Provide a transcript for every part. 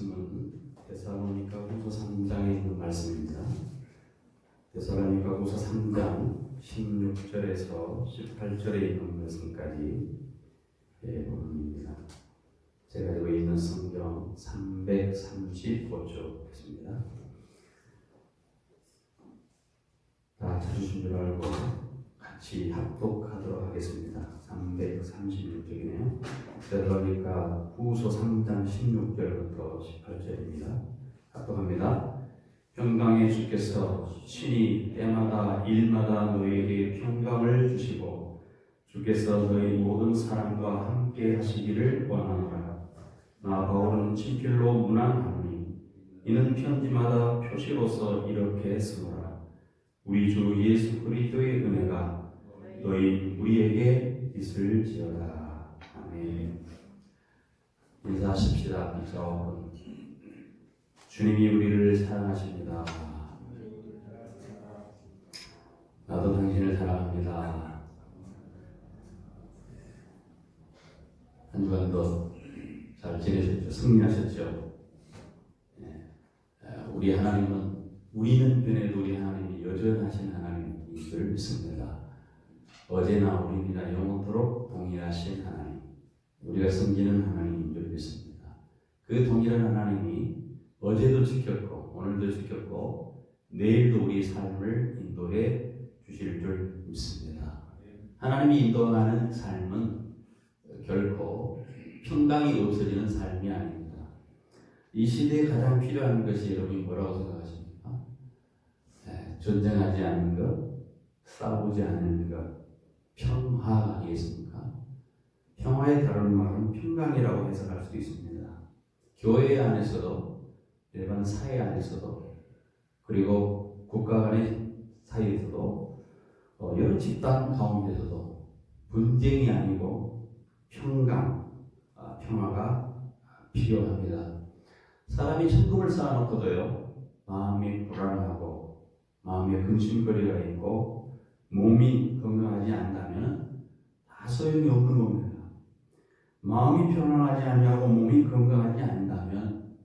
말씀은 데살로니가후서 3장에 있는 말씀입니다. 데살로니가후서 3장 16절에서 18절에 있는 말씀까지 본문입니다. 제가 가지고 있는 성경 335쪽입니다. 다 찾으신 줄 알고 같이 합독하도록 하겠습니다. 336쪽이네요. 데살로니가후서 3장 16절부터 18절입니다. 합독합니다. 평강의 주께서 친히 때마다 일마다 너희에게 평강을 주시고 주께서 너희 모든 사람과 함께 하시기를 원하노라. 나 바울은 친필로 문안하노니 이는 편지마다 표시로서 이렇게 쓰노라. 우리 주 예수 그리스도의 은혜가 너희 우리에게 있을지어다. 아멘. 인사하십시다. 여러분, 주님이 우리를 사랑하십니다. 나도 당신을 사랑합니다. 한 주간도 잘 지내셨죠? 승리하셨죠? 네. 우리 하나님은 우리는 변해도 우리 하나님이 여전하신 하나님인 줄 믿습니다. 어제나 오늘이나 영원토록 동일하신 하나님, 우리가 섬기는 하나님인 줄 믿습니다. 그 동일한 하나님이 어제도 지켰고 오늘도 지켰고 내일도 우리 삶을 인도해 주실 줄 믿습니다. 하나님이 인도하는 삶은 결코 평강이 없어지는 삶이 아닙니다. 이 시대에 가장 필요한 것이 여러분이 뭐라고 생각하십니까? 전쟁하지 않는 것, 싸우지 않는 것, 평화 아니겠습니까? 평화의 다른 말은 평강이라고 해석할 수 있습니다. 교회 안에서도, 일반 사회 안에서도, 그리고 국가 간의 사이에서도, 여러 집단 가운데서도 분쟁이 아니고 평강, 평화가 필요합니다. 사람이 천국을 쌓아놓고도요, 마음이 불안하고 마음에 근심거리가 있고 몸이 건강하지 않다면 다 소용이 없는 겁니다. 마음이 편안하지 않냐고 몸이 건강하지 않다면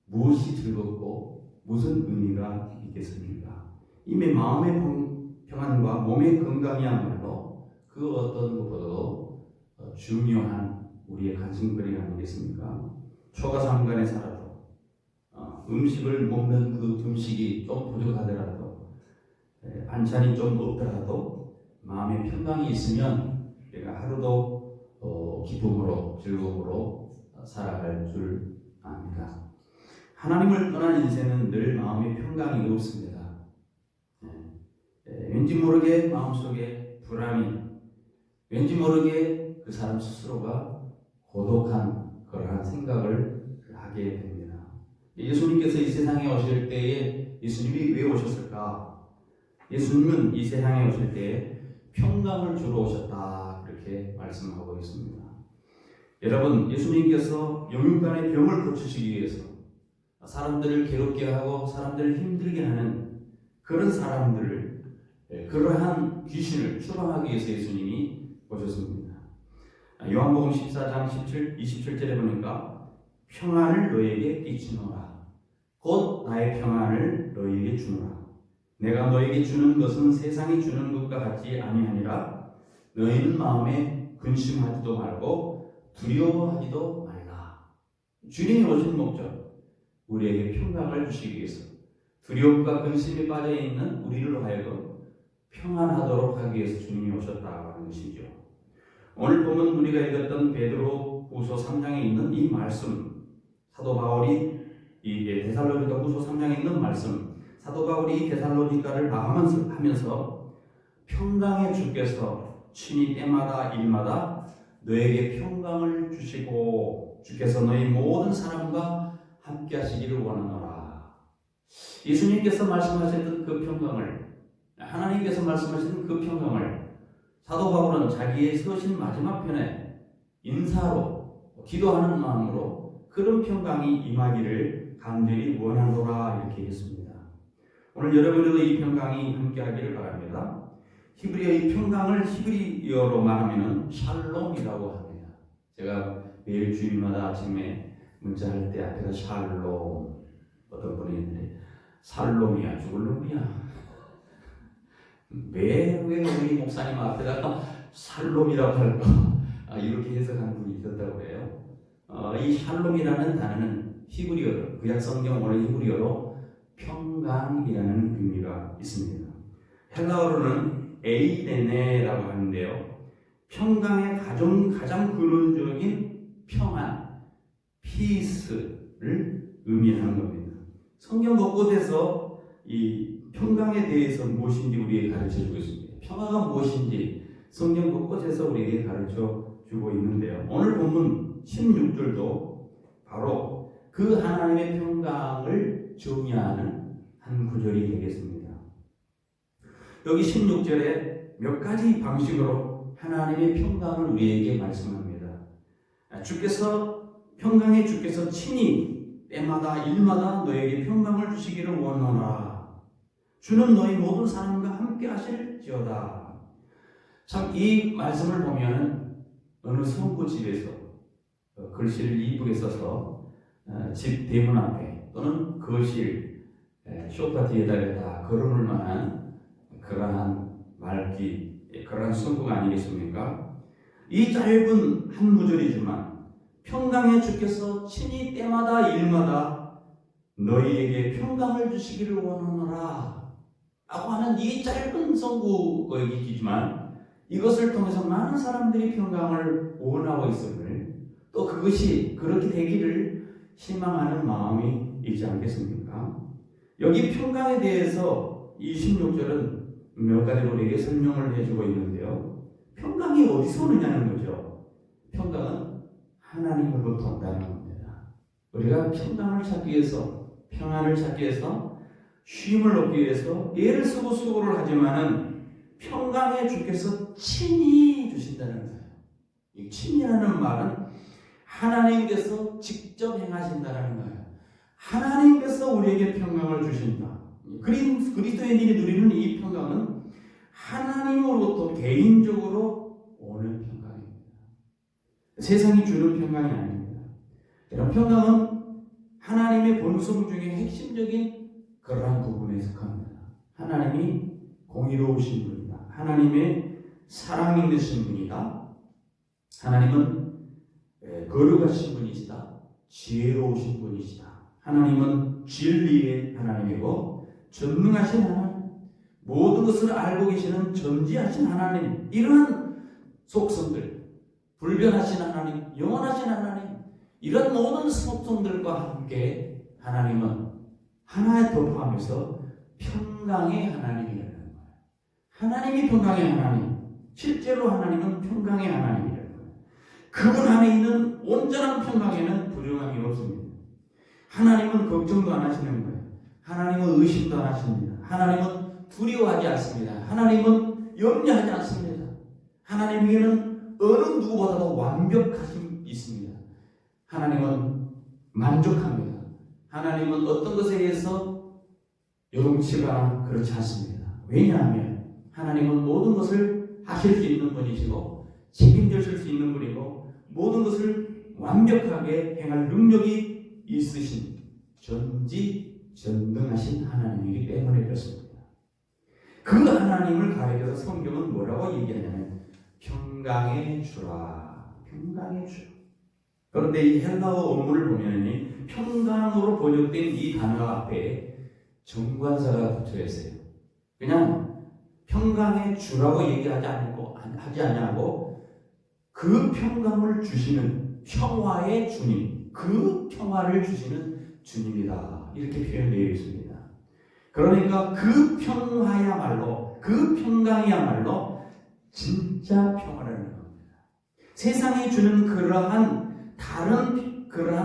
무엇이 즐겁고 무슨 의미가 있겠습니까? 이미 마음의 평안과 몸의 건강이야말로 그 어떤 것보다도 중요한 우리의 관심거리 아니겠습니까? 초가 삼간에 살아도 음식을 먹는 그 음식이 좀 부족하더라도 반찬이 좀 없더라도 마음의 평강이 있으면 내가 하루도 기쁨으로 즐거움으로 살아갈 줄 압니다. 하나님을 떠난 인생은 늘 마음의 평강이 없습니다. 왠지 모르게 마음속에 불안이, 왠지 모르게 그 사람 스스로가 고독한 그러한 생각을 하게 됩니다. 예수님께서 이 세상에 오실 때에 예수님이 왜 오셨을까? 예수님은 이 세상에 오실 때에 평강을 주러 오셨다, 그렇게 말씀하고 있습니다. 여러분, 예수님께서 영육간의 병을 고치시기 위해서 사람들을 괴롭게 하고 사람들을 힘들게 하는 그런 사람들을, 그러한 귀신을 추방하기 위해서 예수님이 오셨습니다. 요한복음 14장 27절에 보니까 평안을 너에게 끼치노라. 곧 나의 평안을 너에게 주노라. 내가 너에게 주는 것은 세상이 주는 것과 같지 아니하니라. 너희는 마음에 근심하지도 말고 두려워하지도 말라. 주님이 오신 목적, 우리에게 평강을 주시기 위해서 두려움과 근심에 빠져있는 우리를 하여금 평안하도록 하기 위해서 주님이 오셨다고 하는 것이죠. 오늘 보면 우리가 읽었던 베드로후서 3장에 있는 이 말씀, 사도 바울이 이 데살로니가후서 3장에 있는 말씀, 사도 바울이 데살로니가를 마감하면서 평강의 주께서 친히 때마다 일마다 너에게 평강을 주시고 주께서 너희 모든 사람과 함께 하시기를 원하노라. 예수님께서 말씀하셨던 그 평강을, 하나님께서 말씀하신 그 평강을 사도 바울은 자기의 서신 마지막 편에 인사로 기도하는 마음으로 그런 평강이 임하기를 간절히 원하노라 이렇게 했습니다. 오늘 여러분들도 이 평강이 함께하기를 바랍니다. 히브리어의 평강을 히브리어로 말하면 샬롬이라고 합니다. 제가 매일 주일마다 아침에 문자할 때 앞에다 샬롬, 어떤 분이 있는데 살롬이야 죽을 놈이야. 왜 우리 목사님 앞에다가 살롬이라고 할까? 이렇게 해석하는 분이 있었다고 해요. 이 샬롬이라는 단어는 히브리어로, 구약 성경 원어 히브리어로 평강이라는 의미가 있습니다. 헬라어로는 에이데네라고 하는데요. 평강의 가장 근원적인 평안, 피스를 의미하는 겁니다. 성경 곳곳에서 이 평강에 대해서 무엇인지 우리에게 가르쳐주고 있습니다. 평화가 무엇인지 성경 곳곳에서 우리에게 가르쳐주고 있는데요. 오늘 본문 16절도 바로 그 하나님의 평강을 정의하는 한 구절이 되겠습니다. 여기 16절에 몇 가지 방식으로 하나님의 평강을 우리에게 말씀합니다. 평강의 주께서 친히 때마다 일마다 너에게 평강을 주시기를 원하노라. 주는 너희 모든 사람과 함께 하실지어다. 참 이 말씀을 보면 어느 성구집에서 글씨를 이쁘게 써서 집 대문 앞에 또는 거실 소파 뒤에다가 다 걸어놓을 만한 그러한 말귀, 그러한 성구가 아니겠습니까? 이 짧은 한 구절이지만 평강의 주께서 친히 때마다 일마다 너희에게 평강을 주시기를 원하노라 라고 하는 이 짧은 성구이지만 이것을 통해서 많은 사람들이 평강을 원하고 있음을, 또 그것이 그렇게 되기를 희망하는 마음이 있지 않겠습니까? 여기 평강에 대해서 26절은 몇 가지로 우리에게 설명을 해주고 있는데요. 평강이 어디서 오느냐는 거죠. 평강은 하나님으로부터 온다는 겁니다. 우리가 평강을 찾기 위해서, 평안을 찾기 위해서, 쉼을 얻기 위해서 애를 쓰고 수고를 하지만은 평강의 주께서 친히 주신다는 거예요. 이 친이라는 말은 하나님께서 직접 행하신다는 거예요. 하나님께서 우리에게 평강을 주신다. 그리스도인들이 누리는 이 평강은 하나님으로부터 개인적으로 오는 평강입니다. 세상이 주는 평강이 아닙니다. 이런 평강은 하나님의 본성 중에 핵심적인 그러한 부분에 속합니다. 하나님이 공의로우신 분이다. 하나님의 사랑 있으신 분이다. 하나님은 거룩하신 분이시다. 지혜로우신 분이시다. 하나님은 진리의 하나님이고 전능하신 하나님, 모든 것을 알고 계시는 전지하신 하나님, 이러한 속성들, 불변하신 하나님, 영원하신 하나님, 이런 모든 속성들과 함께 하나님은 하나에 덮어가면서 평강의 하나님이라는 거예요. 하나님이 평강의 하나님, 실제로 하나님은 평강의 하나님이라는 거예요. 그분 안에 있는 온전한 평강에는 불용함이 없습니다. 하나님은 걱정도 안 하시는 거예요. 하나님은 의심도 안 하십니다. 하나님은 두려워하지 않습니다. 하나님은 염려하지 않습니다. 하나님에게는 어느 누구보다도 완벽하심이 있습니다. 하나님은 만족합니다. 하나님은 어떤 것에 대해서 요동치거나 그렇지 않습니다. 왜냐하면 하나님은 모든 것을 하실 수 있는 분이시고 책임지실 수 있는 분이고 모든 것을 완벽하게 행할 능력이 있으신 전지전능하신 하나님이기 때문에 그렇습니다. 그 하나님을 가리켜서 성경은 뭐라고 얘기하냐면 평강의 주라, 평강의 주. 그런데 이 헬라어 원문을 보면 평강으로 번역된 이 단어 앞에 정관사가 붙어 있어요. 그냥 평강의 주라고 얘기하지 않냐고 그 평강을 주시는 평화의 주님, 그 평화를 주시는 주님이다, 이렇게 표현되어 있습니다. 그러니까 그 평화야말로, 그 평강이야말로 진짜 평화라는 겁니다. 세상이 주는 그러한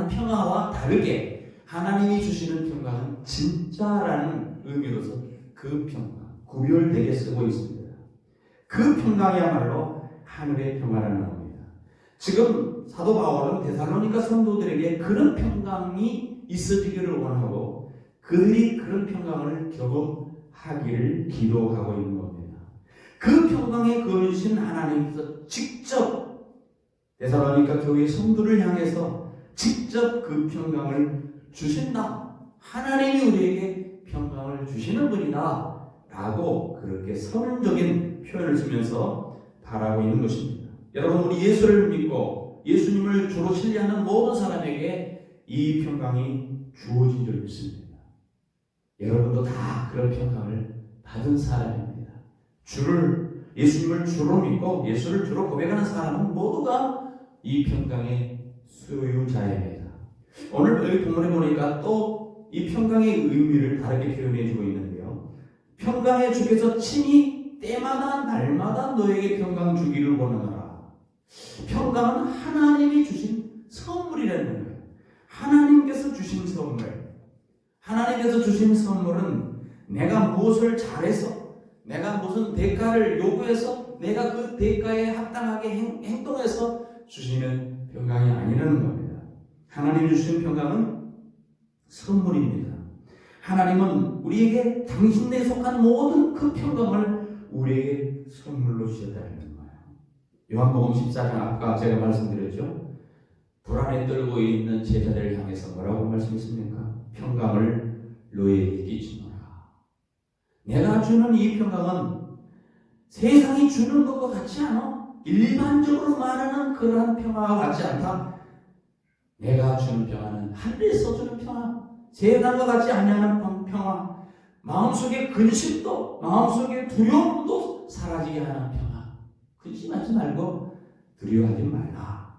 평화와 다르게 하나님이 주시는 평강은 진짜라는 의미로서 그 평강, 구별되게 쓰고 있습니다. 그 평강이야말로 하늘의 평화라는 겁니다. 지금 사도 바울은 데살로니가 성도들에게 그런 평강이 있어지기를 원하고 그들이 그런 평강을 경험하기를 기도하고 있는 겁니다. 그 평강에 거하신 하나님께서 직접 데살로니가 교회 성도를 향해서 직접 그 평강을 주신다. 하나님이 우리에게 평강을 주시는 분이다 라고 그렇게 선언적인 표현을 쓰면서 바라고 있는 것입니다. 여러분, 우리 예수를 믿고 예수님을 주로 신뢰하는 모든 사람에게 이 평강이 주어진 줄 믿습니다. 여러분도 다 그런 평강을 받은 사람입니다. 예수님을 주로 믿고 예수를 주로 고백하는 사람은 모두가 이 평강의 소유자입니다. 오늘 여기 본문에 보니까 또 이 평강의 의미를 다르게 표현해주고 있는데요. 평강의 주께서 친히 때마다 날마다 너에게 평강 주기를 원하노라. 평강은 하나님이 주신 선물이라는 거예요. 하나님께서 주신 선물. 하나님께서 주신 선물은 내가 무엇을 잘해서, 내가 무슨 대가를 요구해서, 내가 그 대가에 합당하게 행동해서 주시는 평강이 아니라는 겁니다. 하나님이 주신 평강은 선물입니다. 하나님은 우리에게 당신에 속한 모든 그 평강을 우리에게 선물로 주셨다는 거예요. 요한복음 14장 아까 제가 말씀드렸죠. 불안에 떨고 있는 제자들을 향해서 뭐라고 말씀했습니까? 평강을 너희에게 끼치노라. 내가 주는 이 평강은 세상이 주는 것과 같지 않아. 일반적으로 말하는 그러한 평화와 같지 않다. 내가 주는 평화는 하늘에서 주는 평화, 세상과 같지 아니하는 평화, 마음속에 근심도, 마음속에 두려움도 사라지게 하는 평화. 근심하지 말고 두려워하지 말라.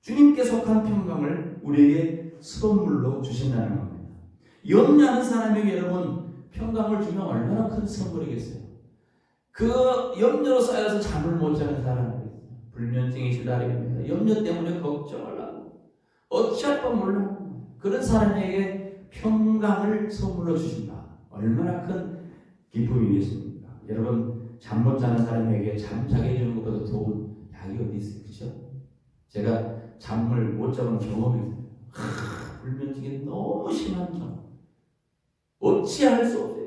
주님께 속한 평강을 우리에게 선물로 주신다는 겁니다. 염려하는 사람에게 여러분 평강을 주면 얼마나 큰 선물이겠어요. 그 염려로 쌓여서 잠을 못 자는 사람들, 불면증에 시달립니다. 염려 때문에 걱정을 하고 어찌할 바 몰라. 그런 사람에게 평강을 선물로 주신다. 얼마나 큰 기쁨이겠습니까? 여러분, 잠 못 자는 사람에게 잠자게 해주는 것보다 좋은 약이 어디 있어요? 그렇죠? 제가 잠을 못 자는 경험이 있어요. 불면증이 너무 심한 경험. 어찌할 수 없어요.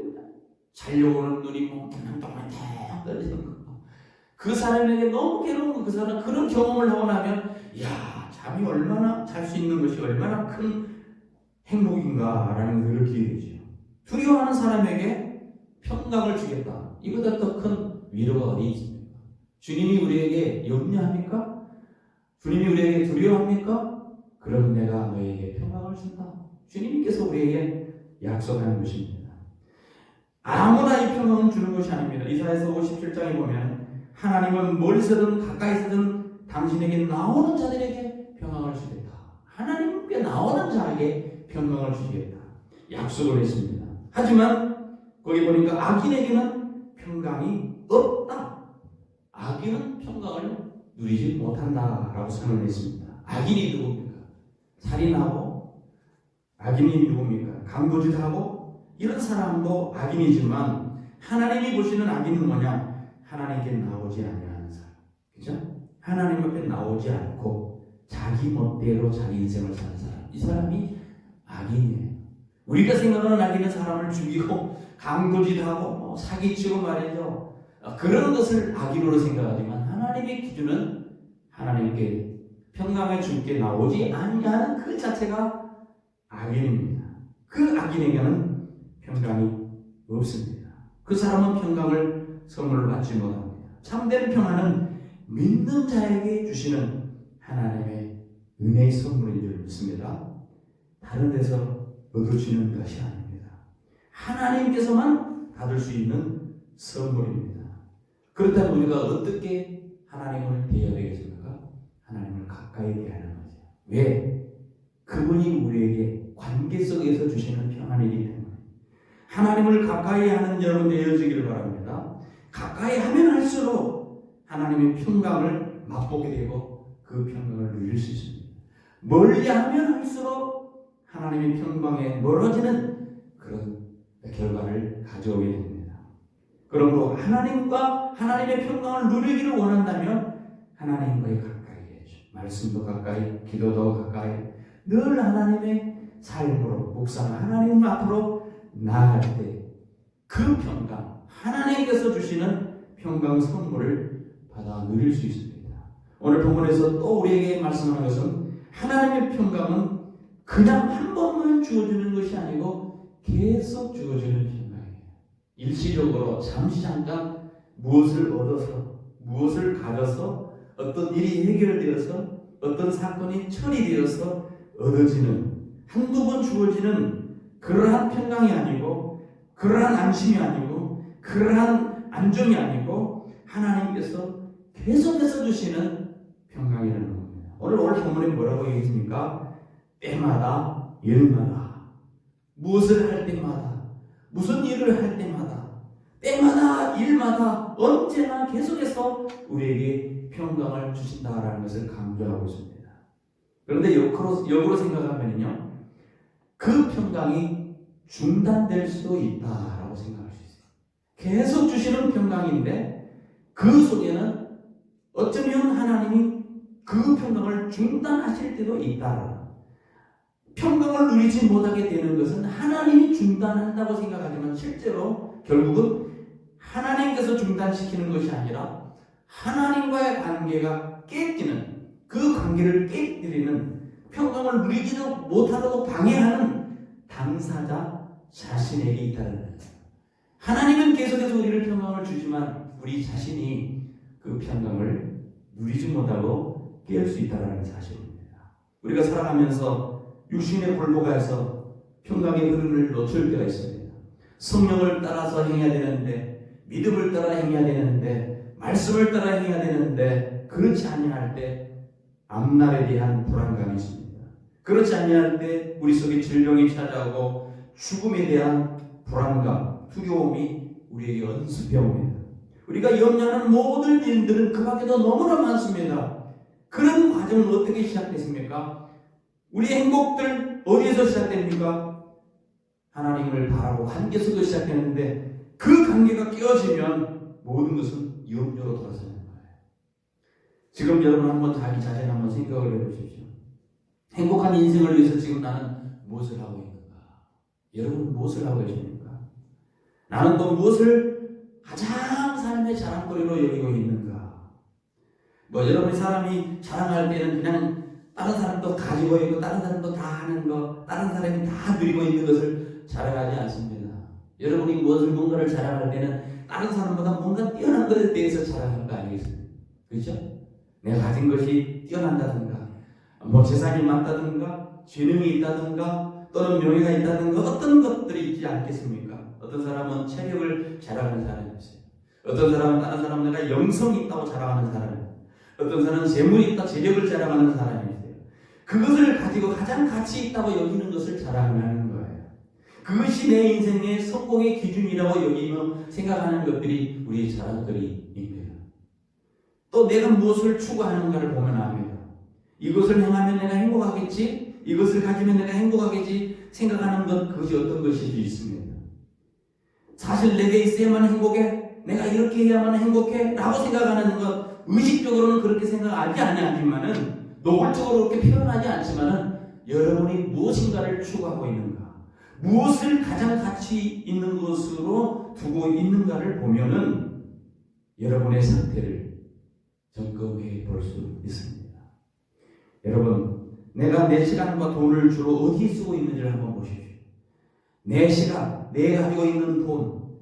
자려고는 눈이 몽땅몽땅 떨리는 거. 그 사람에게 너무 괴로운 거. 그 사람 그런 경험을 하고 나면 야, 잠이 얼마나 잘 수 있는 것이 얼마나 큰 행복인가라는 걸 느끼게 되죠. 두려워하는 사람에게 평강을 주겠다. 이보다 더 큰 위로가 어디 있습니까? 주님이 우리에게 염려합니까? 주님이 우리에게 두려워합니까? 그럼 내가 너에게 평강을 준다. 주님께서 우리에게 약속하는 것입니다. 아무나 이 평강을 주는 것이 아닙니다. 이사야서 57장에 보면 하나님은 멀리서든 가까이서든 당신에게 나오는 자들에게 평강을 주겠다. 하나님께 나오는 자에게 평강을 주시겠다. 약속을 했습니다. 하지만 거기 보니까 악인에게는 평강이 없다. 악인은 평강을 누리지 못한다라고 선언했습니다. 악인이 누굽니까? 살인하고 악인이 누굽니까? 강도짓하고 이런 사람도 악인이지만 하나님이 보시는 악인은 뭐냐? 하나님께 나오지 아니하는 사람. 그죠? 하나님 앞에 나오지 않고 자기 멋대로 자기 인생을 사는 사람. 이 사람이 악인이에요. 우리가 생각하는 악인은 사람을 죽이고 강도짓하고 사기치고 말이죠. 그런 것을 악인으로 생각하지만 하나님의 기준은 하나님께 평강의 주께 나오지 아니하는 그 자체가 악인입니다. 그 악인에게는 평강이 없습니다. 그 사람은 평강을 선물로 받지 못합니다. 참된 평안은 믿는 자에게 주시는 하나님의 은혜의 선물인 줄 믿습니다. 다른 데서 얻어지는 것이 아닙니다. 하나님께서만 받을 수 있는 선물입니다. 그렇다면 우리가 어떻게 하나님을 대해야 되겠습니까? 하나님을 가까이 대하는 거죠. 왜? 그분이 우리에게 관계 속에서 주시는 평안이기 때문에. 하나님을 가까이 하는 여러분 되어지기를 바랍니다. 가까이 하면 할수록 하나님의 평강을 맛보게 되고 그 평강을 누릴 수 있습니다. 멀리 하면 할수록 하나님의 평강에 멀어지는 그런 결과를 가져오게 됩니다. 그러므로 하나님과 하나님의 평강을 누리기를 원한다면 하나님과의 가까이 해야죠. 말씀도 가까이, 기도도 가까이, 늘 하나님의 삶으로 묵상, 하나님 앞으로 나아갈 때 그 평강, 하나님께서 주시는 평강 선물을 받아 누릴 수 있습니다. 오늘 본문에서 또 우리에게 말씀하는 것은 하나님의 평강은 그냥 한 번만 주어지는 것이 아니고 계속 주어지는 평강이에요. 일시적으로 잠시 잠깐 무엇을 얻어서 무엇을 가져서 어떤 일이 해결되어서 어떤 사건이 처리되어서 얻어지는 한두 번 주어지는 그러한 평강이 아니고 그러한 안심이 아니고 그러한 안정이 아니고 하나님께서 계속해서 주시는 평강이라는 겁니다. 오늘 본문에 뭐라고 얘기했습니까? 때마다 일마다 무엇을 할 때마다 무슨 일을 할 때마다 때마다 일마다 언제나 계속해서 우리에게 평강을 주신다라는 것을 강조하고 있습니다. 그런데 역으로 생각하면요, 그 평강이 중단될 수도 있다라고 생각할 수 있어요. 계속 주시는 평강인데 그 속에는 어쩌면 하나님이 그 평강을 중단하실 때도 있다. 평강을 누리지 못하게 되는 것은 하나님이 중단한다고 생각하지만 실제로 결국은 하나님께서 중단시키는 것이 아니라 하나님과의 관계가 깨지는, 그 관계를 깨뜨리는, 평강을 누리지도 못하도록 방해하는 당사자 자신에게 있다는 거예요. 하나님은 계속해서 우리를 평강을 주지만 우리 자신이 그 평강을 누리지 못하고 깨울 수 있다는 사실입니다. 우리가 살아가면서 육신의 굴복에서 평강의 흐름을 놓칠 때가 있습니다. 성령을 따라서 행해야 되는데, 믿음을 따라 행해야 되는데, 말씀을 따라 행해야 되는데 그렇지 아니할 때 앞날에 대한 불안감이 있습니다. 그렇지 아니할 때 우리 속에 질병이 찾아오고 죽음에 대한 불안감, 두려움이 우리에게 연습해 옵니다. 우리가 염려하는 모든 일들은 그 밖에도 너무나 많습니다. 그런 과정은 어떻게 시작됐습니까? 우리 행복들 어디에서 시작됩니까? 하나님을 바라고 관계 속에서 시작되는데 그 관계가 깨어지면 모든 것은 염려로 돌아서는 거예요. 지금 여러분 한번 자기 자신 한번 생각을 해보십시오. 행복한 인생을 위해서 지금 나는 무엇을 하고 있는가? 여러분 무엇을 하고 계십니까? 나는 또 무엇을 가장 삶의 자랑거리로 여기고 있는가? 여러분이 사람이 자랑할 때는 그냥 다른 사람도 가지고 있고 다른 사람도 다 하는 거, 다른 사람이 다 누리고 있는 것을 자랑하지 않습니다. 여러분이 뭔가를 자랑할 때는 다른 사람보다 뭔가 뛰어난 것에 대해서 자랑하는 거 아니겠습니까? 그렇죠? 내가 가진 것이 뛰어난다든가, 재산이 많다든가, 재능이 있다든가, 또는 명예가 있다든가 어떤 것들이 있지 않겠습니까? 어떤 사람은 체력을 자랑하는 사람이 있어요. 어떤 사람은 다른 사람들과 영성이 있다고 자랑하는 사람이 있어요. 어떤 사람은 재물이 있다, 재력을 자랑하는 사람이 있어요. 그것을 가지고 가장 가치 있다고 여기는 것을 자랑하는 거예요. 그것이 내 인생의 성공의 기준이라고 여기며 생각하는 것들이 우리의 자랑거리입니다. 또 내가 무엇을 추구하는가를 보면 압니다. 이것을 행하면 내가 행복하겠지, 이것을 가지면 내가 행복하겠지 생각하는 것, 그것이 어떤 것일지 있습니다. 사실 내게 있어야만 행복해, 내가 이렇게 해야만 행복해 라고 생각하는 것, 의식적으로는 그렇게 생각하지 아니하지만은 노골적으로 그렇게 표현하지 않지만은 여러분이 무엇인가를 추구하고 있는가, 무엇을 가장 가치 있는 것으로 두고 있는가를 보면은 여러분의 상태를 점검해 볼 수 있습니다. 여러분, 내가 내 시간과 돈을 주로 어디에 쓰고 있는지를 한번 보십시오. 내 시간, 내가 가지고 있는 돈,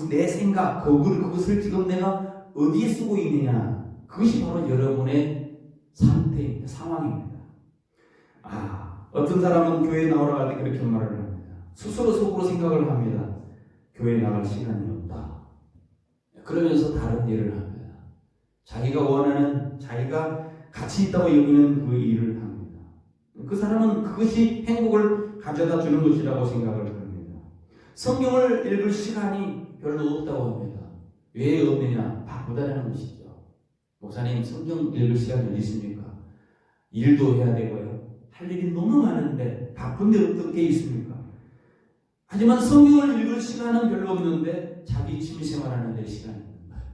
내 생각, 그것을 지금 내가 어디에 쓰고 있느냐, 그것이 바로 여러분의 상태입니다. 상황입니다. 어떤 사람은 교회에 나오라고 할 때 그렇게 말을 합니다. 스스로 속으로 생각을 합니다. 교회에 나갈 시간이 없다. 그러면서 다른 일을 합니다. 자기가 원하는, 자기가 가치 있다고 여기는 그 일을 합니다. 그 사람은 그것이 행복을 가져다 주는 것이라고 생각을 합니다. 성경을 읽을 시간이 별로 없다고 합니다. 왜 없느냐? 바쁘다는 것이죠. 목사님, 성경 읽을 시간이 어디 있습니까? 일도 해야 되고요. 할 일이 너무 많은데 바쁜데 어떻게 있습니까? 하지만 성경을 읽을 시간은 별로 없는데 자기 취미생활하는 데 시간이 있는 거예요.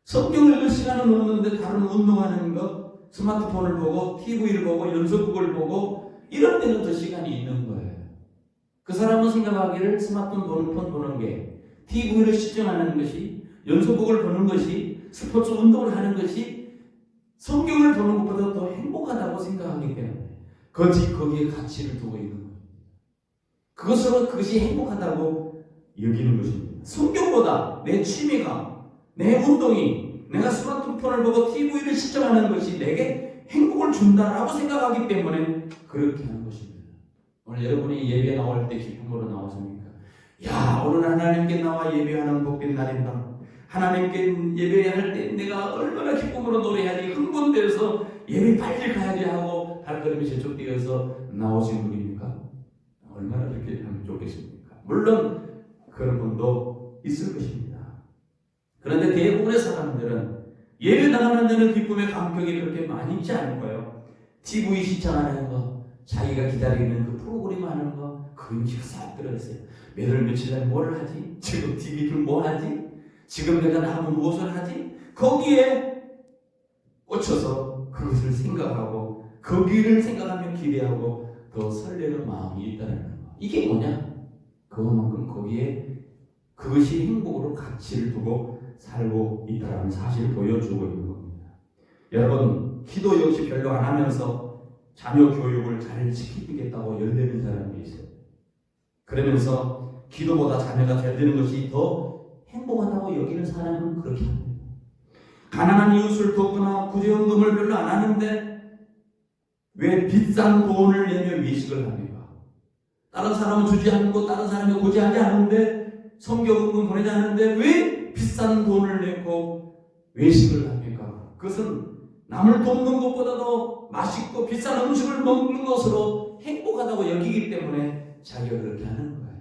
성경을 읽을 시간은 없는데 다른 운동하는 것, 스마트폰을 보고 TV를 보고 연속극을 보고 이런 데는 더 시간이 있는 거예요. 그 사람은 생각하기를 스마트폰 보는 게, TV를 시청하는 것이, 연속극을 보는 것이, 스포츠 운동을 하는 것이 성경을 보는 것보다 더 행복하다고 생각하기 때문에 거기에 가치를 두고 있는 거예요. 그것이 행복하다고 여기는 것입니다. 성경보다 내 취미가, 내 운동이, 내가 스마트폰을 보고 TV를 시청하는 것이 내게 행복을 준다라고 생각하기 때문에 그렇게 하는 것입니다. 오늘 여러분이 예배 나올 때 기쁨으로 나오십니까? 야, 오늘 하나님께 나와 예배하는 복된 날이다. 하나님께 예배할 때 내가 얼마나 기쁨으로 노래하지, 흥분돼서 예배 빨리 가야지 하고 발걸음이 재촉되어서 나오신 분입니까? 얼마나 그렇게 하면 좋겠습니까? 물론 그런 분도 있을 것입니다. 그런데 대부분의 사람들은 예배 나가는 데는 기쁨의 감격이 그렇게 많이 있지 않을 거예요. TV 시청하는 거, 자기가 기다리는 그 프로그램 하는 거, 그 음식 싹 들어있어요. 몇월 며칠 날 뭘 하지? 지금 TV를 뭐 하지? 지금 내가 나가면 무엇을 하지? 거기에 꽂혀서 그것을 생각하고 거기를 생각하며 기대하고 더 설레는 마음이 있다는 거. 이게 뭐냐? 그것만큼 거기에 그것이 행복으로 가치를 두고 살고 있다는 사실을 보여주고 있는 겁니다. 여러분, 기도 역시 별로 안 하면서 자녀 교육을 잘 시키겠다고 열내는 사람이 있어요. 그러면서 기도보다 자녀가 잘 되는 것이 더 행복하다고 여기는 사람은 그렇게 합니다. 가난한 이웃을 돕거나 구제연금을 별로 안 하는데 왜 비싼 돈을 내며 외식을 합니까? 다른 사람은 주지 않고 다른 사람이 고지하지 않은데 성경은 보내지 않는데 왜 비싼 돈을 내고 외식을 합니까? 그것은 남을 돕는 것보다도 맛있고 비싼 음식을 먹는 것으로 행복하다고 여기기 때문에 자기가 그렇게 하는 거예요.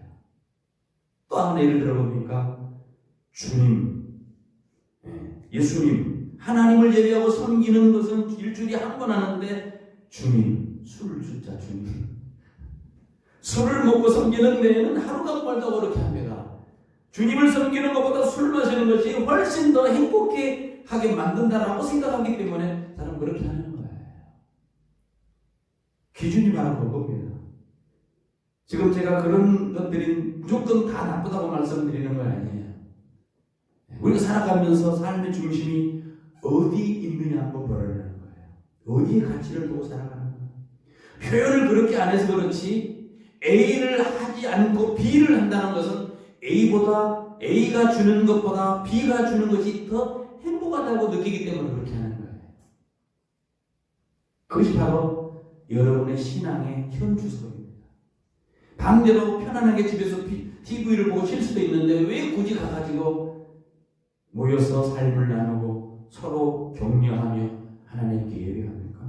또 하나 예를 들어봅니까? 주님, 예수님, 하나님을 예배하고 섬기는 것은 일주일에 한 번 하는데 주님, 술을 주자 주님. 술을 먹고 섬기는 데에는 하루가 멀다고 그렇게 합니다. 주님을 섬기는 것보다 술 마시는 것이 훨씬 더 행복해 하게 만든다라고 생각하기 때문에 사람은 그렇게 하는 거예요. 기준이 바로 그겁니다. 지금 제가 그런 것들이 무조건 다 나쁘다고 말씀드리는 건 아니에요. 우리가 살아가면서 삶의 중심이 어디 있느냐 한번 보라는 거예요. 어디에 가치를 두고 살아가는 거예요. 표현을 그렇게 안 해서 그렇지 A를 하지 않고 B를 한다는 것은 A가 주는 것보다 B가 주는 것이 더 행복하다고 느끼기 때문에 그렇게 하는 거예요. 그것이 바로 여러분의 신앙의 현주소입니다. 반대로 편안하게 집에서 TV를 보고 쉴 수도 있는데 왜 굳이 가가지고 모여서 삶을 나누고 서로 격려하며 하나님께 예배합니까?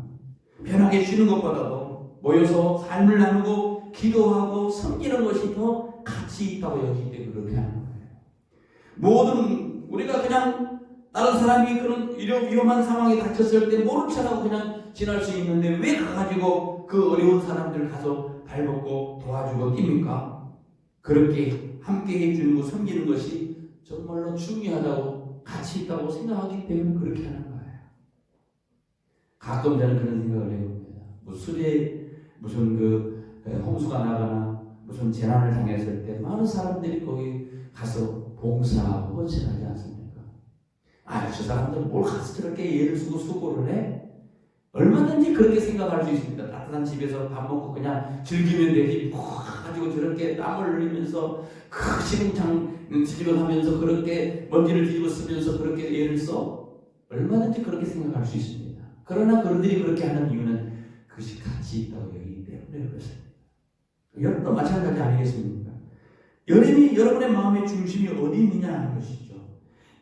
편하게 쉬는 것보다도 모여서 삶을 나누고 기도하고 섬기는 것이 더 가치 있다고 여기기 때문에 그렇게 하는 거예요. 모든 우리가 그냥 다른 사람이 그런 위험한 상황에 닥쳤을 때 모른 척하고 그냥 지날 수 있는데 왜 가가지고 그 어려운 사람들 가서 발벗고 도와주고 뜁니까? 그렇게 함께 해주는 거 섬기는 것이 정말로 중요하다고 가치 있다고 생각하기 때문에 그렇게 하는 거예요. 가끔 저는 그런 생각을 해봅니다. 무슨 홍수가 나거나 무슨 재난을 당했을 때 많은 사람들이 거기 가서 봉사하고 헌신하지 않습니까? 저 사람들은 뭘 가서 저렇게 애를 쓰고 수고를 해? 얼마든지 그렇게 생각할 수 있습니다. 따뜻한 집에서 밥 먹고 그냥 즐기면 되지 뭐 가지고 저렇게 땀을 흘리면서 그 시궁창 뒤집어 가면서 그렇게 먼지를 뒤집어 쓰면서 그렇게 애를 써? 얼마든지 그렇게 생각할 수 있습니다. 그러나 그들이 그렇게 하는 이유는 그것이 가치 있다고 여기기 때문에 그렇습니다. 여러분도 마찬가지 아니겠습니까? 여러분의 마음의 중심이 어디 있느냐 하는 것이죠.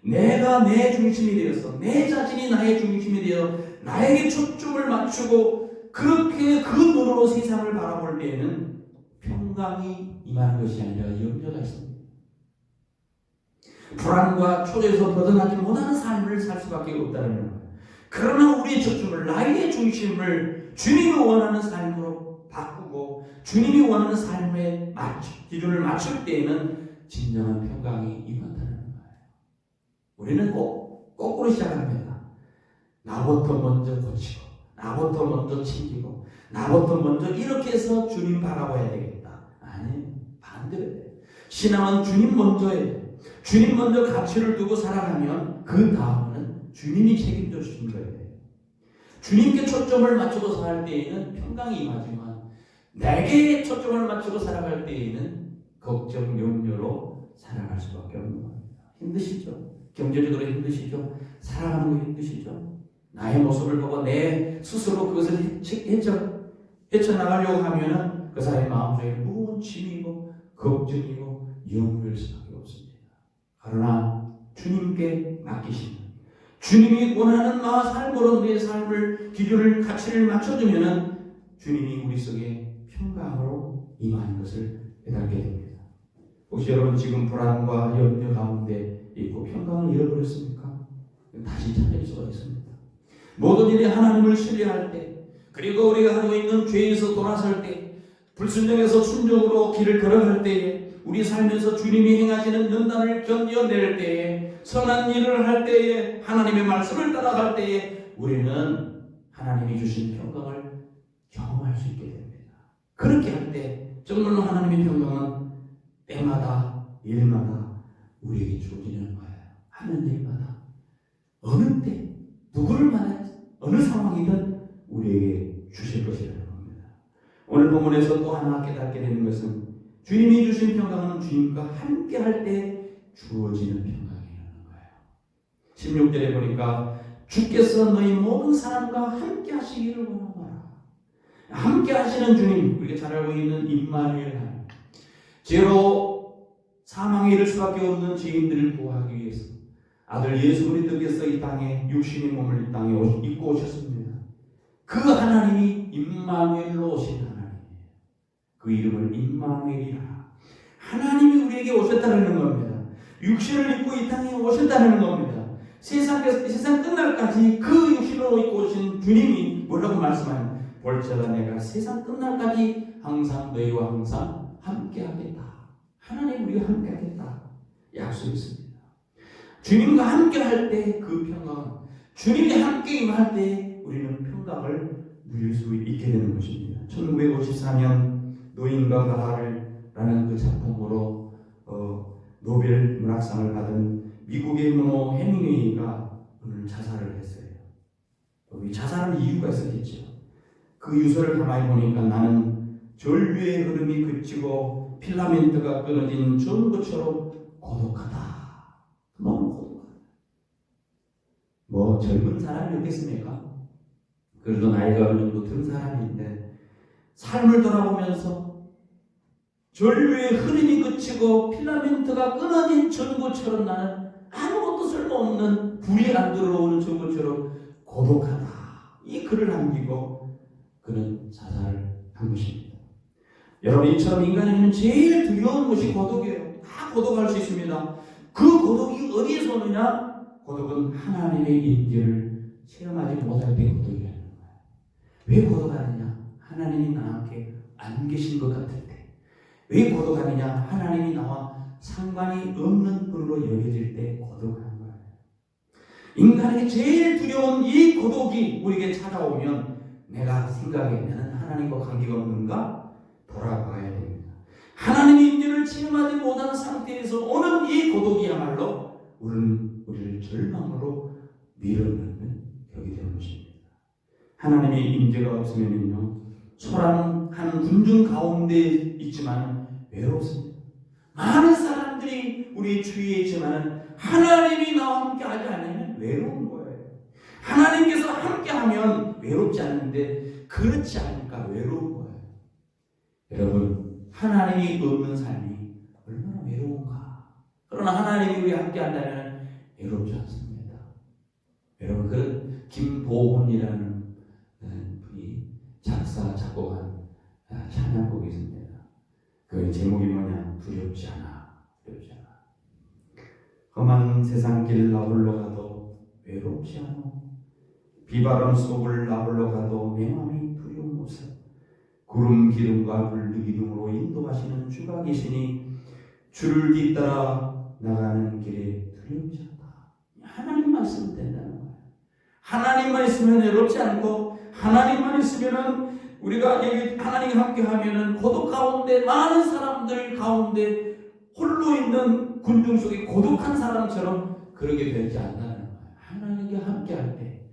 내가 내 중심이 되어서 내 자신이 나의 중심이 되어 나에게 초점을 맞추고 그렇게 그 눈으로 세상을 바라볼 때에는 평강이 임하는 것이 아니라 염려가 있습니다. 불안과 초조에서 벗어나지 못하는 삶을 살 수밖에 없다는 거예요. 그러나 우리의 초점을 나의 중심을 주님이 원하는 삶으로 바꾸고 주님이 원하는 삶의 기준을 맞출 때에는 진정한 평강이 임한다는 거예요. 우리는 꼭 거꾸로 시작합니다. 나부터 먼저 고치고 나부터 먼저 챙기고 나부터 먼저 이렇게 해서 주님 바라봐야 되겠다. 아니, 반대로 돼요. 신앙은 주님 먼저예요. 주님 먼저 가치를 두고 살아가면 그 다음은 주님이 책임져 주신 거예요. 주님께 초점을 맞추고 살 때에는 평강이 임하지만 내게 초점을 맞추고 살아갈 때에는 걱정, 염려로 살아갈 수밖에 없는 겁니다. 힘드시죠? 경제적으로 힘드시죠? 살아가는 거 힘드시죠? 나의 모습을 보고 내 스스로 그것을 헤쳐나가려고 하면은 그 사람의 마음속에 무거운 짐이고 걱정이고 염려일 수밖에 없습니다. 그러나 주님께 맡기시면 주님이 원하는 삶으로 내 삶을 기준을 가치를 맞춰주면은 주님이 우리 속에 평강으로 임하는 것을 깨닫게 됩니다. 혹시 여러분 지금 불안과 염려 가운데 있고 평강을 잃어버렸습니까? 다시 찾을 수가 있습니다. 모든 일에 하나님을 신뢰할 때, 그리고 우리가 하고 있는 죄에서 돌아설 때, 불순종에서 순종으로 길을 걸어갈 때에, 우리 살면서 주님이 행하시는 연단을 견뎌낼 때에, 선한 일을 할 때에, 하나님의 말씀을 따라갈 때에 우리는 하나님이 주신 평강을 경험할 수 있게 됩니다. 그렇게 할 때 정말로 하나님의 평강은 때마다 일마다 우리에게 주어지는 거예요. 하는 일마다 어느 때 누구를 만나지 어느 상황이든 우리에게 주실 것이라는 겁니다. 오늘 본문에서 또 하나 깨닫게 되는 것은 주님이 주신 평강은 주님과 함께 할 때 주어지는 평강이라는 거예요. 16절에 보니까 주께서 너희 모든 사람과 함께 하시기를 원하노라. 함께 하시는 주님, 우리가 잘 알고 있는 임마누엘 하나님, 죄로 사망에 이를 수밖에 없는 죄인들을 구하기 위해서 아들 예수 그리스도께서 이 땅에 육신의 몸을 이 땅에 입고 오셨습니다. 그 하나님이 임마누엘로 오신 하나님이에요. 그 이름을 임마누엘이라. 하나님이 우리에게 오셨다는 겁니다. 육신을 입고 이 땅에 오셨다는 겁니다. 세상 끝날까지 그 육신으로 입고 오신 주님이 뭐라고 말씀하냐? 볼지어다 내가 세상 끝날까지 항상 너희와 항상 함께하겠다. 하나님 우리가 함께하겠다. 약속했습니다. 주님과 함께 할 때 그 평강, 주님이 함께 임할 때 우리는 평강을 누릴 수 있게 되는 것입니다. 1954년 노인과 가라를 그 작품으로 노벨 문학상을 받은 미국의 문호 해밍웨이가 오늘 자살을 했어요. 자살한 이유가 있었겠죠. 그 유서를 가만히 보니까 나는 전류의 흐름이 그치고 필라멘트가 끊어진 전구처럼 고독하다. 너무 고독하다. 뭐 젊은 사람이 없겠습니까? 그래도 나이가 어느 정도 든 사람인데 삶을 돌아보면서 전류의 흐름이 그치고 필라멘트가 끊어진 전구처럼 나는 아무것도 쓸모없는 불이 안 들어오는 전구처럼 고독하다. 이 글을 남기고 그는 자살을 한 것입니다. 여러분 이처럼 인간에게는 제일 두려운 것이 고독이에요. 다 고독할 수 있습니다. 그 고독이 어디에서 오느냐? 고독은 하나님의 임재를 체험하지 못할 때 고독이라는 거예요. 왜 고독하느냐? 하나님이 나와 함께 안 계신 것 같을 때. 왜 고독하느냐? 하나님이 나와 상관이 없는 분으로 여겨질 때 고독한 거예요. 인간에게 제일 두려운 이 고독이 우리에게 찾아오면 내가 생각해 나는 하나님과 관계가 없는가? 돌아가야 됩니다. 하나님의 임재를 체험하지 못한 상태에서 오는 이 고독이야말로 우리를 절망으로 밀어넣는 격이 되는 것입니다. 하나님의 임재가 없으면요, 소란 한 군중 가운데 있지만 외롭습니다. 많은 사람들이 우리 주위에 있지만 하나님이 나와 함께 하지 않으면 외로운 거예요. 하나님께서 함께하면 외롭지 않는데 그렇지 않으니까 외로운 거예요. 여러분 하나님이 없는 삶이 얼마나 외로운가. 그러나 하나님이 우리 함께 한다면 외롭지 않습니다. 여러분 그 김보훈이라는 분이 작사 작곡한 찬양곡이 있습니다. 그 제목이 뭐냐? 두렵지 않아. 두렵지 않아. 험한 세상 길 나 홀로 가도 외롭지 않아. 비바람 속을 나 홀로 가도 내 마음이 두려움 없어. 구름 기둥과 불 기둥으로 인도하시는 주가 계시니 주를 뒤따라 나가는 길에 두렵지 않다. 하나님만 있으면 된다는 거예요. 하나님만 있으면 외롭지 않고 하나님만 있으면은 우리가 여기 하나님과 함께 하면은 고독 가운데 많은 사람들 가운데 홀로 있는 군중 속에 고독한 사람처럼 그러게 되지 않는다는 거예요. 하나님과 함께 할 때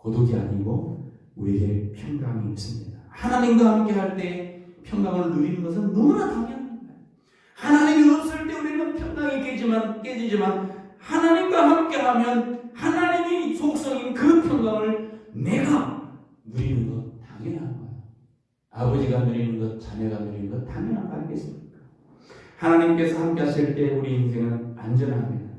고독이 아니고 우리에게 평강이 있습니다. 하나님과 함께 할 때 평강을 누리는 것은 너무나 당연한 거예요. 하나님이 없을 때 우리는 평강이 깨지지만 하나님과 함께 하면 하나님이 속성인 그 평강을 내가 누리는 것 당연한 거예요. 아버지가 누리는 것, 자녀가 누리는 것 당연한 거 아니겠습니까? 하나님께서 함께 하실 때 우리 인생은 안전합니다.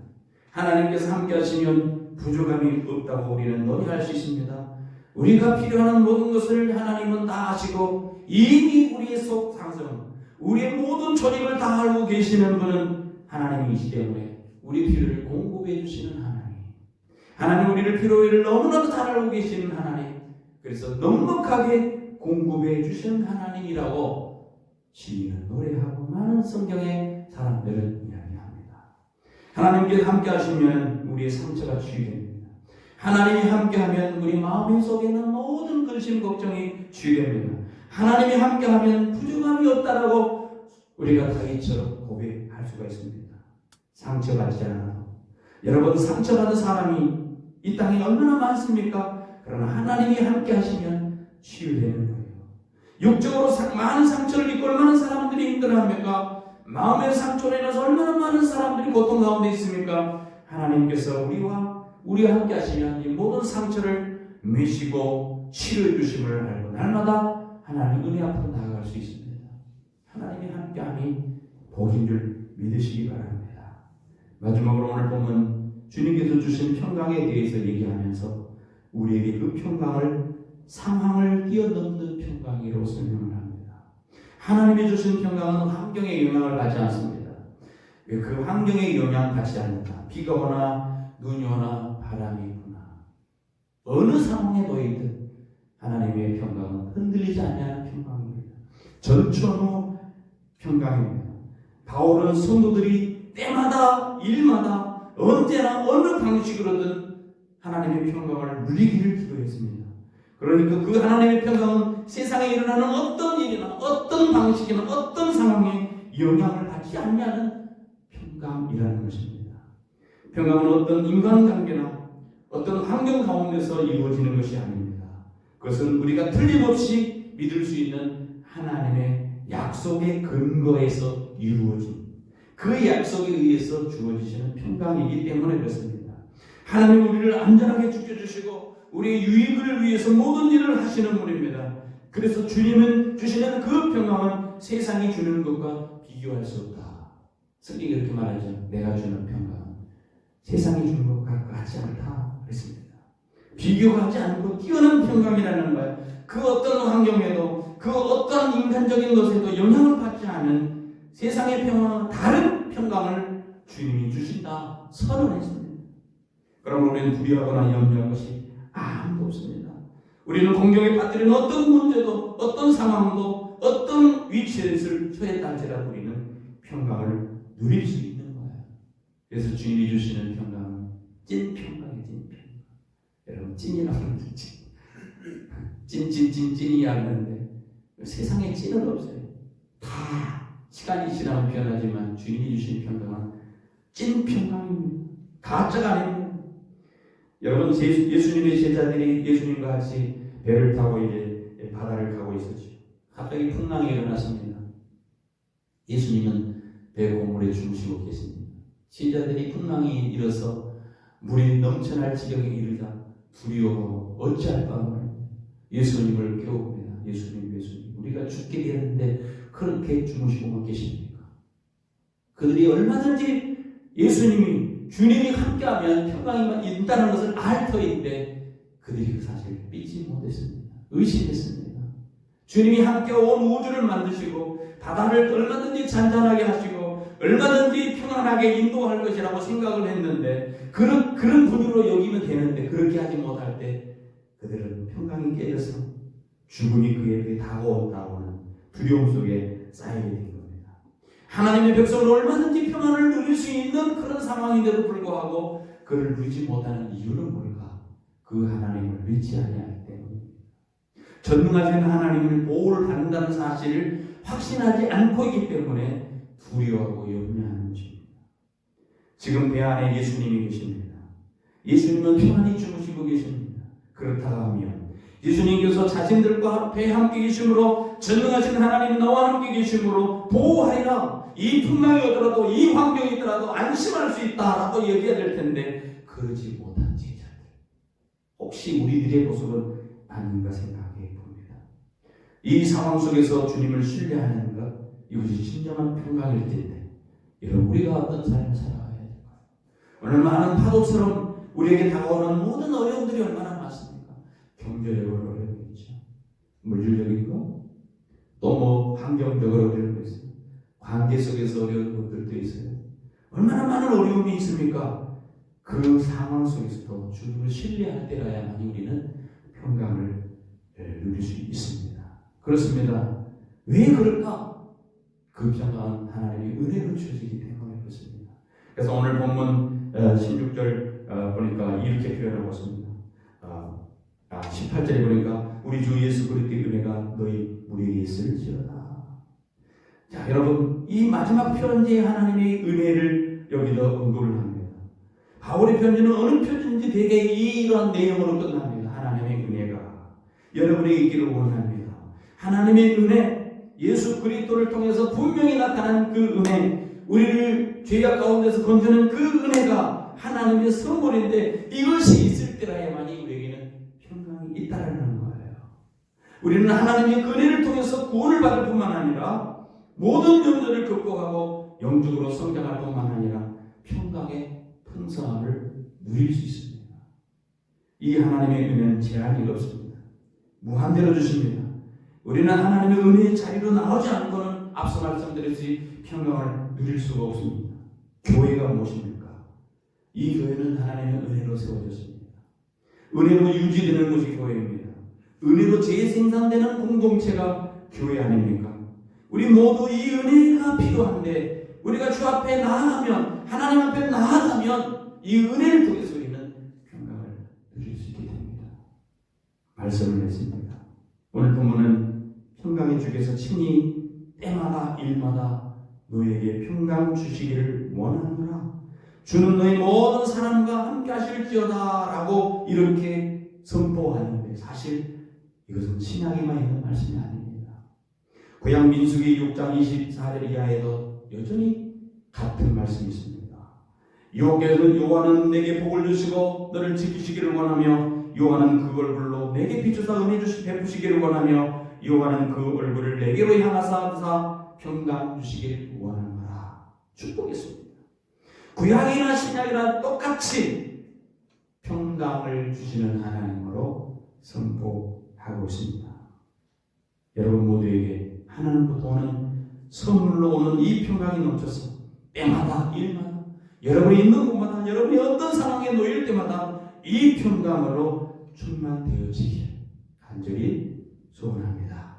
하나님께서 함께 하시면 부족함이 없다고 우리는 노래할 수 있습니다. 우리가 필요한 모든 것을 하나님은 다 아시고 이미 우리의 속 상성, 우리의 모든 초림을 다 알고 계시는 분은 하나님이시기 때문에 우리 필요를 공급해 주시는 하나님, 우리를 필요를 너무나도 잘 알고 계시는 하나님, 그래서 넉넉하게 공급해 주시는 하나님이라고 시인은 노래하고 많은 성경의 사람들은 이야기합니다. 하나님께 함께 하시면 우리의 상처가 치유됩니다. 하나님이 함께하면 우리 마음 속에 있는 모든 근심 걱정이 치유됩니다. 하나님이 함께하면 부족함이 없다라고 우리가 다윗처럼 고백할 수가 있습니다. 상처받지 않아도. 여러분, 상처받은 사람이 이 땅에 얼마나 많습니까? 그러나 하나님이 함께 하시면 치유되는 거예요. 육적으로 많은 상처를 입고 얼마나 사람들이 힘들어합니까? 마음의 상처로 인해서 얼마나 많은 사람들이 고통 가운데 있습니까? 하나님께서 우리와 함께 하시면 이 모든 상처를 메시고 치료해 주심을 알고 날마다 하나님 은혜 앞으로 나아갈 수 있습니다. 하나님이 함께함이 복인 줄 믿으시기 바랍니다. 마지막으로 오늘 보면 주님께서 주신 평강에 대해서 얘기하면서 우리에게 그 평강을 상황을 뛰어넘는 평강이라고 설명을 합니다. 하나님이 주신 평강은 환경의 영향을 받지 않습니다. 그 환경의 영향을 받지 않는다. 비가 오나 눈이 오나 바람이 부나 어느 상황에 놓이든 하나님의 평강은 흔들리지 않는 평강입니다. 전천후 평강입니다. 바울은 성도들이 때마다 일마다 언제나 어느 방식으로든 하나님의 평강을 누리기를 기도했습니다. 그러니까 그 하나님의 평강은 세상에 일어나는 어떤 일이나 어떤 방식이나 어떤 상황에 영향을 받지 않냐는 평강이라는 것입니다. 평강은 어떤 인간관계나 어떤 환경 가운데서 이루어지는 것이 아닙니다. 그것은 우리가 틀림없이 믿을 수 있는 하나님의 약속의 근거에서 이루어진 그 약속에 의해서 주어지시는 평강이기 때문에 그렇습니다. 하나님 우리를 안전하게 지켜주시고 우리의 유익을 위해서 모든 일을 하시는 분입니다. 그래서 주님은 주시는 그 평강은 세상이 주는 것과 비교할 수 없다. 성경이 그렇게 말하죠. 내가 주는 평강은 세상이 주는 것과 같지 않다. 그랬습니다. 비교하지 않고 뛰어난 평강이라는 거예요. 그 어떤 환경에도 그 어떤 인간적인 것에도 영향을 받지 않은 세상의 평강은 다른 평강을 주님이 주신다 선언했습니다. 그러면 우리는 두려워하거나 염려할 것이 아무도 없습니다. 우리는 공경에 빠뜨리는 어떤 문제도 어떤 상황도 어떤 위치에 처했다 할지라도 우리는 평강을 누릴 수 있는 거예요. 그래서 주님이 주시는 평강은 찐평강이에요. 찐평강. 여러분 찐이라고 하는데 찐이 하는데 세상에 찐은 없어요. 다 시간이 지나면 변하지만 주님이 주신 평강은 찐평강입니다. 가짜가 아닙니다. 여러분 예수님의 제자들이 예수님과 같이 배를 타고 이제 바다를 가고 있었죠. 갑자기 풍랑이 일어났습니다. 예수님은 배 고물에 주무시고 계십니다. 제자들이 풍랑이 일어서 물이 넘쳐날 지경에 이르자 두려워하고 어찌할까 하고 예수님을 깨웁니다. 예수님 우리가 죽게 되었는데 그렇게 주무시고만 계십니까? 그들이 얼마든지 주님이 함께하면 평강이 있다는 것을 알 터인데 그들이 그 사실을 믿지 못했습니다. 의심했습니다. 주님이 함께 온 우주를 만드시고 바다를 얼마든지 잔잔하게 하시고 얼마든지 평안하게 인도할 것이라고 생각을 했는데 그런 분으로 여기면 되는데 그렇게 하지 못할 때 그들은 평강이 깨져서 죽음이 그에게 다가온다고 하는 두려움 속에 쌓이게 된 겁니다. 하나님의 백성은 얼마든지 평안을 누릴 수 있는 그런 상황인데도 불구하고 그를 누리지 못하는 이유는 뭘까? 그 하나님을 믿지 아니하기 때문입니다. 전능하신 하나님을 보호를 받는다는 사실을 확신하지 않고 있기 때문에 두려워하고 염려하는 것입니다. 지금 배 안에 예수님이 계십니다. 예수님은 평안히 주무시고 계십니다. 그렇다 하면 예수님께서 자신들과 앞에 함께 계심으로 전능하신 하나님 나와 함께 계심으로 보호하리라. 이 풍랑이 오더라도 이 환경이 있더라도 안심할 수 있다라고 얘기해야 될 텐데 그러지 못한 제자들, 혹시 우리들의 모습은 아닌가 생각해 봅니다. 이 상황 속에서 주님을 신뢰하는 것, 이것이 진정한 평강일 텐데 여러분, 우리가 어떤 삶을 살아가야 될까요? 오늘 많은 파도처럼 우리에게 다가오는 모든 어려움들이 얼마나 많습니까? 경제적으로 어려움이 있죠. 물질적인 거, 또 뭐 환경적으로 어려운 거 있어요. 관계 속에서 어려운 것들도 있어요. 얼마나 많은 어려움이 있습니까? 그 상황 속에서도 주님을 신뢰할 때라야만 우리는 평강을 누릴 수 있습니다. 그렇습니다. 왜 그럴까? 그 평강은 하나님의 은혜로 주어지기 때문에 그렇습니다. 그래서 오늘 본문 16절 보니까 이렇게 표현하고 있습니다. 18절에 보니까 우리 주 예수 그리스도의 은혜가 너희 우리에게 있을지어다. 자, 여러분, 이 마지막 편지에 하나님의 은혜를 여기다 언급을 합니다. 바울의 편지는 어느 편지인지 대개 이러한 내용으로 끝납니다. 하나님의 은혜가 여러분에게 있기를 원합니다. 하나님의 은혜, 예수 그리스도를 통해서 분명히 나타난 그 은혜, 우리를 죄악 가운데서 건져낸 그 은혜가 하나님의 선물인데 이것이 있을 때라야만이 우리에게는 평강이 있다라는 거예요. 우리는 하나님의 은혜를 통해서 구원을 받을 뿐만 아니라 모든 문제를 극복하고 영적으로 성장할 뿐만 아니라 평강의 풍성함을 누릴 수 있습니다. 이 하나님의 은혜는 제한이 없습니다. 무한대로 주십니다. 우리는 하나님의 은혜의 자리로 나오지 않고는 앞서 말씀드렸듯이 평강을 누릴 수가 없습니다. 교회가 무엇입니까? 이 교회는 하나님의 은혜로 세워졌습니다. 은혜로 유지되는 것이 교회입니다. 은혜로 재생산되는 공동체가 교회 아닙니까? 우리 모두 이 은혜가 필요한데 우리가 주 앞에 나아가면, 하나님 앞에 나아가면 이 은혜를 통해서 우리는 평강을 누릴 수 있게 됩니다. 말씀을 했습니다. 오늘 본문은 평강의 주께서 친히 때마다 일마다 너에게 평강 주시기를 원하노라. 주는 너희 모든 사람과 함께 하실지어다 라고 이렇게 선포하는데 사실 이것은 신약에만 있는 말씀이 아닙니다. 구약 민수기 6장 24절 이하에도 여전히 같은 말씀이 있습니다. 여호와는 내게 복을 주시고 너를 지키시기를 원하며 여호와는 그 얼굴로 내게 비추사 은혜 베푸시기를 원하며 여호와는 그 얼굴을 내게로 향하사 평강 주시기를 원하노라. 축복했습니다. 구약이나 신약이나 똑같이 평강을 주시는 하나님으로 선포하고 있습니다. 여러분 모두에게 하나님부터 오는 선물로 오는 이 평강이 넘쳐서 때마다 일마다 여러분이 있는 곳마다 여러분이 어떤 상황에 놓일 때마다 이 평강으로 충만되어지길 간절히 소원합니다.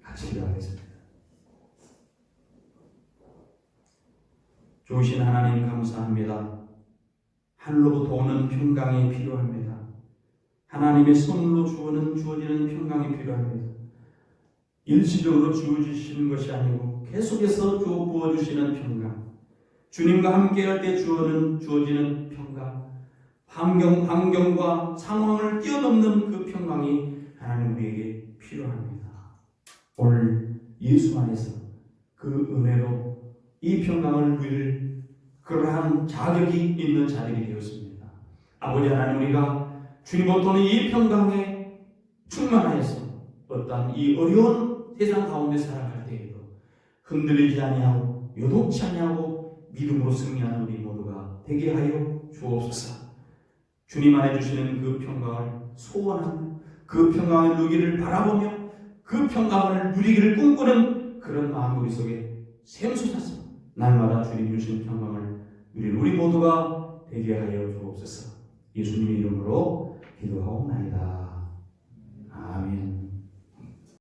같이 기도하겠습니다. 좋으신 하나님 감사합니다. 하늘로부터 오는 평강이 필요합니다. 하나님의 손으로 주어지는 평강이 필요합니다. 일시적으로 주어주시는 것이 아니고 계속해서 부어주시는 평강, 주님과 함께할 때 주어지는 평강, 환경과 상황을 뛰어넘는 그 평강이 하나님 우리에게 필요합니다. 오늘 예수 안에서 그 은혜로 이 평강을 누릴 그러한 자격이 있는 자들이 되었습니다. 아버지 하나님, 우리가 주님으로부터 이 평강에 충만하여서 어떠한 이 어려운 세상 가운데 살아갈 때에도 흔들리지 아니하고 요동치 아니하고 믿음으로 승리하는 우리 모두가 되게 하여 주옵소서. 주님 안에 주시는 그 평강을 소원하며 그 평강을 누리기를 바라보며 그 평강을 누리기를 꿈꾸는 그런 마음 우리 속에 샘솟아서 날마다 주님 주신 평강을 누리는 우리 모두가 되게 하여 주옵소서. 예수님의 이름으로 기도하옵나이다. 아멘.